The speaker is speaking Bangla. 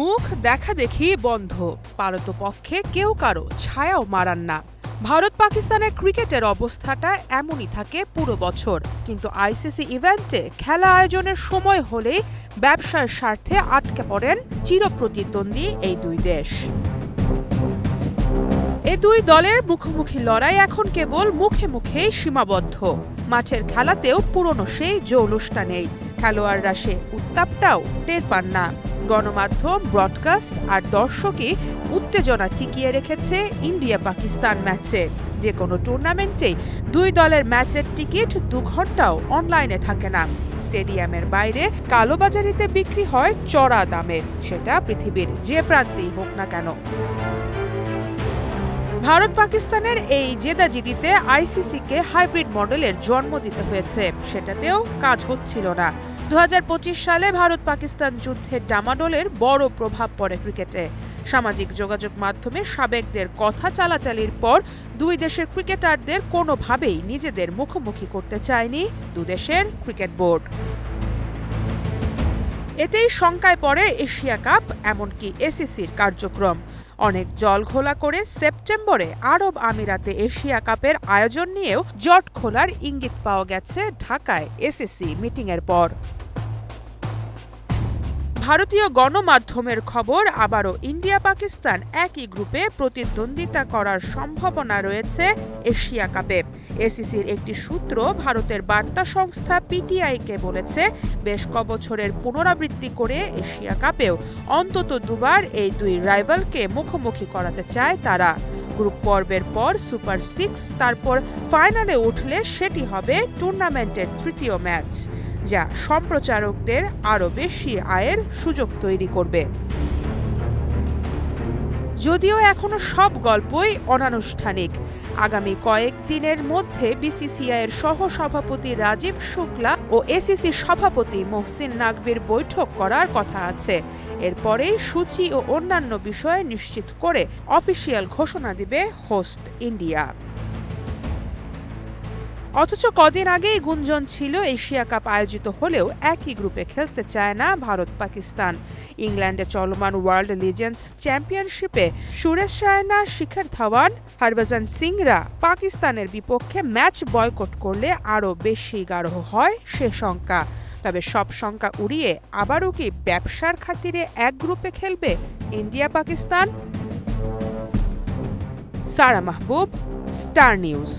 মুখ দেখা দেখি বন্ধ, পারতপক্ষে কেউ কারো ছায়াও মারান না। ভারত পাকিস্তানের ক্রিকেটের অবস্থাটা এমনই থাকে পুরো বছর, কিন্তু আইসিসি ইভেন্টে খেলা আয়োজনের সময় হলেই ব্যবসার স্বার্থে আটকে পড়েন চিরপ্রতিদ্বন্দ্বী এই দুই দেশ। এ দুই দলের মুখোমুখি লড়াই এখন কেবল মুখে মুখেই সীমাবদ্ধ। মাঠের খেলাতেও পুরনো সেই জৌলুসটা নেই, খেলোয়াড়রা সে উত্তাপটাও টের পান না। গণমাধ্যম, ব্রডকাস্ট আর দর্শকই উত্তেজনা টিকিয়ে রেখেছে ইন্ডিয়া পাকিস্তান ম্যাচে। যে কোনো টুর্নামেন্টেই দুই দলের ম্যাচের টিকিট 2 ঘন্টাও অনলাইনে থাকে না। স্টেডিয়ামের বাইরে কালোবাজারিতে বিক্রি হয় চড়া দামে, সেটা পৃথিবীর যে প্রান্তেই হোক না কেন। ভারত পাকিস্তানের এই জেদাজিদিতে আইসিসিকে হাইব্রিড মডেলের জন্ম দিতে হয়েছে, সেটাতেও কাজ হচ্ছিল না। 2025 সালে ভারত পাকিস্তান যুদ্ধের ডামাডোলের বড় প্রভাব পড়ে ক্রিকেটে। সামাজিক যোগাযোগ মাধ্যমে সাবেকদের কথা চালাচালির পর দুই দেশের ক্রিকেটারদের কোনোভাবেই নিজেদের মুখোমুখি করতে চায়নি দুদেশের ক্রিকেট বোর্ড। এতেই শঙ্কায় পড়ে এশিয়া কাপ, এমনকি এসিসির কার্যক্রম। অনেক জলঘোলা করে সেপ্টেম্বরে আরব আমিরাতে এশিয়া কাপের আয়োজন নিয়েও জট খোলার ইঙ্গিত পাওয়া গেছে ঢাকায় এসিসি মিটিংয়ের পর। ভারতীয় গণমাধ্যমের খবর, আবারও ইন্ডিয়া পাকিস্তান একই গ্রুপে প্রতিদ্বন্দ্বিতা করার সম্ভাবনা রয়েছে এশিয়া কাপে। এসিসির একটি সূত্র ভারতের বার্তা সংস্থা পিটিআইকে বলেছে, বেশ কবছরের পুনরাবৃত্তি করে এশিয়া কাপেও অন্তত 2 বার এই দুই রাইভালকে মুখোমুখি করাতে চায় তারা। গ্রুপ পর্বের পর সুপার 6, তারপর ফাইনালে উঠলে সেটি হবে টুর্নামেন্টের 3য় ম্যাচ, যা সম্প্রচারকদের আরও বেশি আয়ের সুযোগ তৈরি করবে। যদিও এখনো সব গল্পই অনানুষ্ঠানিক। আগামী কয়েকদিনের মধ্যে বিসিসিআইয়ের সহ-সভাপতি রাজীব শুক্লা ও এসিসি সভাপতি মোহসিন নাকভির বৈঠক করার কথা আছে। এরপরেই সূচি ও অন্যান্য বিষয় নিশ্চিত করে অফিসিয়াল ঘোষণা দিবে হোস্ট ইন্ডিয়া। অথচ কদিন আগেই গুঞ্জন ছিল এশিয়া কাপ আয়োজিত হলেও একই গ্রুপে খেলতে চায় না ভারত পাকিস্তান। ইংল্যান্ডে চলমান ওয়ার্ল্ড লিজেন্ডস চ্যাম্পিয়নশিপে সুরেশ রায়না, শিখর ধাওয়ান, হরভজন সিংরা পাকিস্তানের বিপক্ষে ম্যাচ বয়কট করলে আরও বেশি গাঢ় হয় সে শঙ্কা। তবে সব শঙ্কা উড়িয়ে আবারও কি ব্যবসার খাতিরে এক গ্রুপে খেলবে ইন্ডিয়া পাকিস্তান? সারা মাহবুব, স্টার নিউজ।